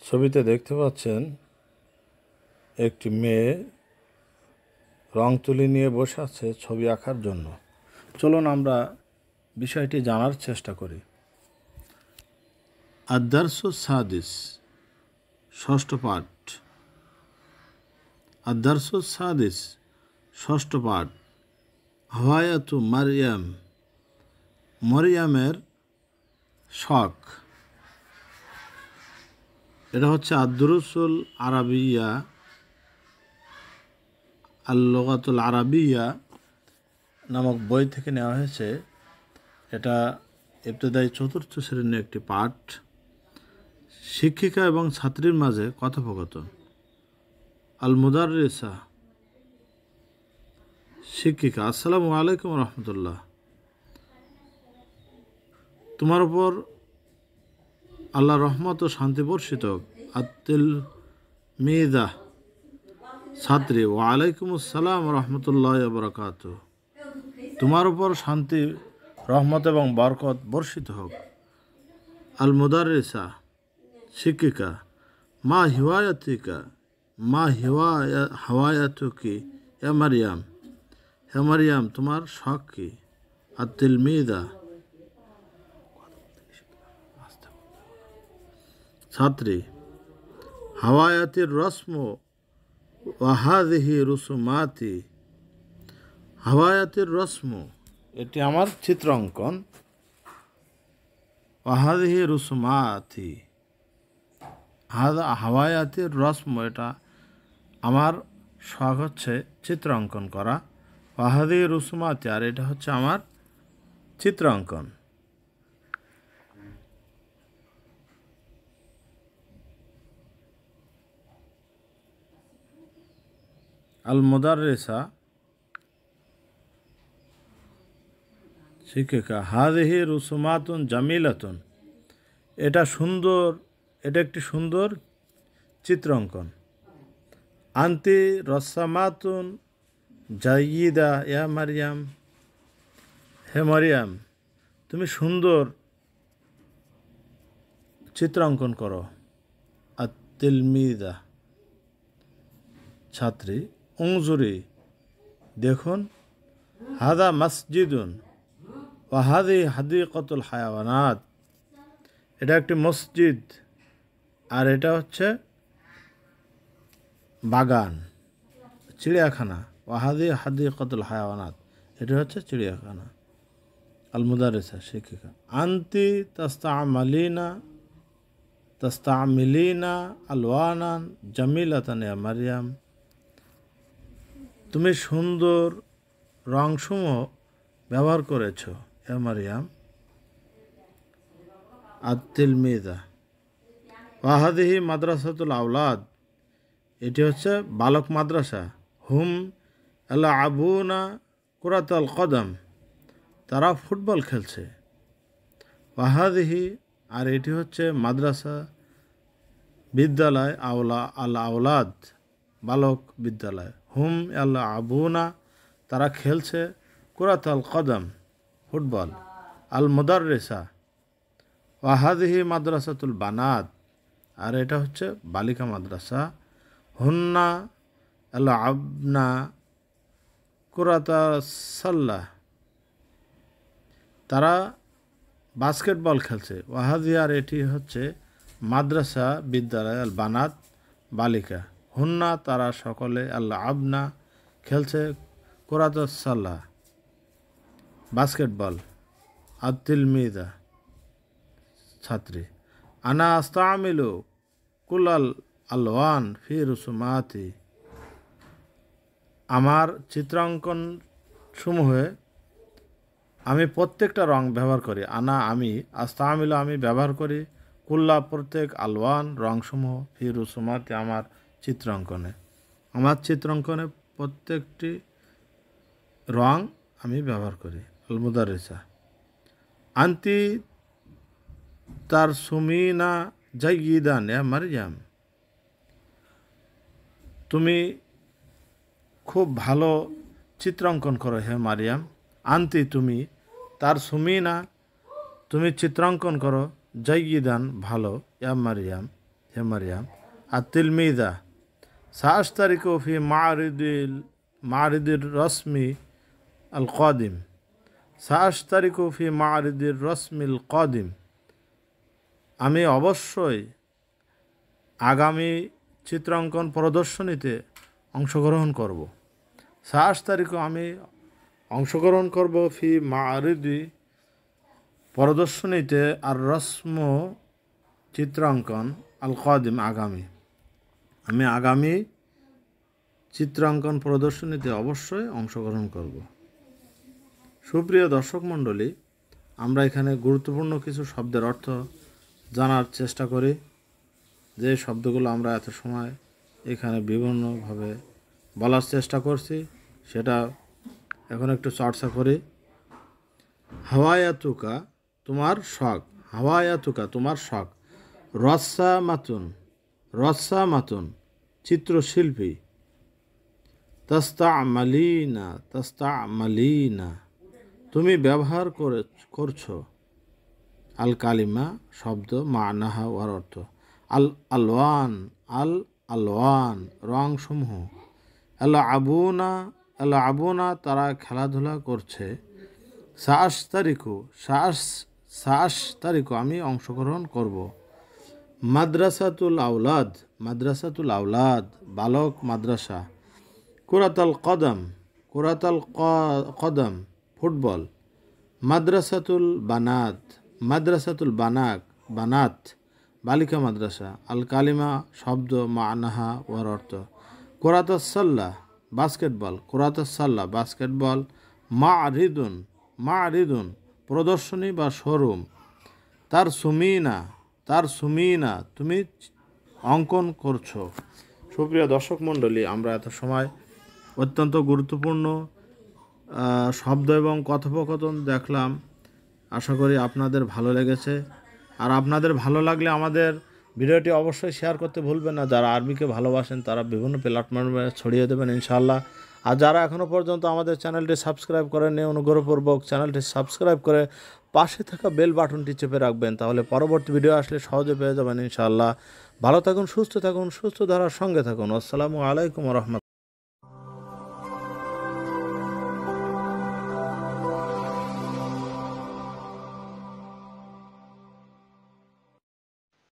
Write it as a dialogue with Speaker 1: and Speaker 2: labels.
Speaker 1: ছবিতে দেখতে পাচ্ছেন একটি মেয়ে রং তুলি নিয়ে বসে আছে ছবি আঁকার জন্য। চলুন আমরা বিষয়টি জানার চেষ্টা করি। আদ-দারসুস সাদিস, ষষ্ঠ পাঠ। আদ-দারসুস সাদিস, ষষ্ঠ পাঠ। হাওয়ায়াতু মারইয়াম, মরিয়ামের শখ। এটা হচ্ছে আদ-দুরুসুল আরাবিয়া, আল-লুগাতুল আরাবিয়া নামক বই থেকে নেওয়া হয়েছে। এটা ইবতেদায়ী চতুর্থ শ্রেণীর একটি পাঠ। শিক্ষিকা এবং ছাত্রীর মাঝে কথোপকথন। আল-মুদাররিসা, শিক্ষিকা: আসসালামু আলাইকুম রহমতুল্লাহ। তোমার উপর আল্লাহ রহমত ও শান্তি বর্ষিত হোক। আত-তিলমিযা, ছাত্রী: ওয়ালাইকুম আসসালাম রহমতুল্লাহি ওয়া বারাকাতুহু। তোমার উপর শান্তি, রহমত এবং বরকত বর্ষিত হোক। আল-মুদাররিসা, শিক্ষিকা: মা হিওয়ায়াতিকা, মা হাওয়ায়াতুকি ইয়া মারইয়াম, হে মারইয়াম তোমার শখ কি? আত-তিলমিযা, ছাত্রী: হাওয়ায়াতির রসম ওয়া হাযিহি রুসুমাতি, হাওয়ায়াতির রসম এটি আমার চিত্র অঙ্কন। ওয়া হাযিহি রুসুমাতি, হাওয়ায়াতির রসম এটা আমার শখ হচ্ছে চিত্র অঙ্কন করা। ওয়া হাযিহি রুসুমাতি, আর এটা হচ্ছে আমার চিত্র অঙ্কন। আল-মুদাররিসা, শিক্ষিকা: হাযিহি রুসুমাতুন জামিলাতুন, এটা সুন্দর, এটা একটি সুন্দর চিত্র অঙ্কন। আনতি রসামাতুন জাইয়িদা ইয়া মারইয়াম, হে মারইয়াম তুমি সুন্দর চিত্র অঙ্কন করো। আত-তিলমিযা, ছাত্রী: উনজুরি, দেখুন। হাদা মসজিদুন ওয়া হাযিহি হাদীকাতুল হায়াওয়ানাত, এটা একটি মসজিদ আর এটা হচ্ছে বাগান, চিড়িয়াখানা। ওয়া হাযিহি হাদীকাতুল হায়াওয়ানাত, এটা হচ্ছে চিড়িয়াখানা। আল-মুদাররিসা, শিক্ষিকা: আনতি তাস্তামিলিনা আলওয়ানান জামিলাতান ইয়া মারইয়াম, তুমি সুন্দর রংসমূহ ব্যবহার করেছ ইয়া মারইয়াম। আত-তিলমিযা: ওয়া হাযিহি মাদ্রাসাতুল আওলাদ, এটি হচ্ছে বালক মাদ্রাসা। হুম ইয়ালআবুনা কুরাতাল কদম, তারা ফুটবল খেলছে। ওয়া হাযিহি, আর এটি হচ্ছে মাদ্রাসা, বিদ্যালয়। আল-আওলাদ, বালক বিদ্যালয়। হুম ইয়ালআবুনা, তারা খেলছে। কুরাতাল কদম, ফুটবল। আল-মুদাররিসা: ওয়া হাযিহি মাদ্রাসাতুল বানাত, আর এটা হচ্ছে বালিকা মাদ্রাসা। হুন্না ইয়ালআবনা কুরাতাস সাল্লাহ, তারা বাস্কেটবল খেলছে। ওয়া হাযিহি, আর এটি হচ্ছে মাদ্রাসা, বিদ্যালয়। আল বানাত, বালিকা। হুন্না, তারা সকলে। ইয়ালআবনা, খেলছে। কুরাতাস সাল্লাহ, বাস্কেটবল। আত-তিলমিযা, ছাত্রী: আনা আস্তামিলু কুল্লাল আলওয়ান ফি রুসুমাতি, আমার চিত্রাঙ্কন সমূহে আমি প্রত্যেকটা রং ব্যবহার করি। আনা, আমি। আস্তামিলু, আমি ব্যবহার করি। কুল্লা, প্রত্যেক। আলওয়ান, রংসমূহ। ফি রুসুমাতি, আমার চিত্রাঙ্কনে। আমার চিত্রাঙ্কনে প্রত্যেকটি রং আমি ব্যবহার করি। আল-মুদাররিসা: আনতি তারসুমিনা জাইয়িদান ইয়া মারইয়াম, তুমি খুব ভালো চিত্রাঙ্কন করো হে মারইয়াম। আনতি, তুমি। তারসুমিনা, তুমি চিত্রাঙ্কন করো। জাইয়িদান, ভালো। ইয়া মারইয়াম, হে মারিয়াম। আর তিলমিদা সাআশতারিকু ফি মারিদির রসমি আল কাদিম, সাআশতারিকু ফি মারিদির রসমিল কাদিম, আমি অবশ্যই আগামী চিত্রাঙ্কন প্রদর্শনীতে অংশগ্রহণ করব। সাআশতারিকু আমি অংশগ্রহণ করব ফি মারিদি প্রদর্শনীতে, আর রসম চিত্রাঙ্কন আল কাদিম আগামী, আমি আগামী চিত্রাঙ্কন প্রদর্শনীতে অবশ্যই অংশগ্রহণ করব। সুপ্রিয় দর্শক মণ্ডলী, আমরা এখানে গুরুত্বপূর্ণ কিছু শব্দের অর্থ জানার চেষ্টা করি, যে শব্দগুলো আমরা এত সময় এখানে বিভিন্নভাবে বলার চেষ্টা করছি সেটা এখন একটু চর্চা করি। হাওয়ায়াতুকা তোমার শখ, হাওয়ায়াতুকা তোমার শখ, রসামাতুন চিত্রশিল্পী, তাস্তামালিনা তুমি ব্যবহার করছো, আল কালিমা শব্দ, মানাহা ওয়ার অর্থ, আলওয়ান রংসমূহ, আবুনা তারা খেলাধুলা করছে, সাআশতারিকু আমি অংশগ্রহণ করব। মাদ্রাসাতুল আউলাদ বালক মাদ্রাসা, কুরাতাল কদম ফুটবল, মাদ্রাসাতুল বানাত বালিকা মাদ্রাসা, আল কালিমা শব্দ, মানাহা ওয়ার অর্থ, কুরাতাসাল্লাহ বাস্কেটবল, মা'রিদুন প্রদর্শনী বা শোরুম, তার সুমিনা তুমি অঙ্কন করছো। সুপ্রিয় দর্শক মণ্ডলী, আমরা এত সময় অত্যন্ত গুরুত্বপূর্ণ শব্দ এবং কথোপকথন দেখলাম। আশা করি আপনাদের ভালো লেগেছে। আর আপনাদের ভালো লাগলে আমাদের ভিডিওটি অবশ্যই শেয়ার করতে ভুলবেন না। যারা আরবিকে ভালোবাসেন তারা বিভিন্ন প্ল্যাটফর্মে ছড়িয়ে দেবেন ইনশাআল্লাহ। আর যারা এখনও পর্যন্ত আমাদের চ্যানেলটি সাবস্ক্রাইব করেননি, অনুগ্রহপূর্বক চ্যানেলটি সাবস্ক্রাইব করে পাশে থাকা বেল বাটনটি চেপে রাখবেন, তাহলে পরবর্তী ভিডিও আসলে সহজে পেয়ে যাবেন ইনশাআল্লাহ। ভালো থাকুন, সুস্থ থাকুন, সুস্থ ধারার সঙ্গে থাকুন। আসসালামু আলাইকুম ওয়া রাহমাতুল্লাহ।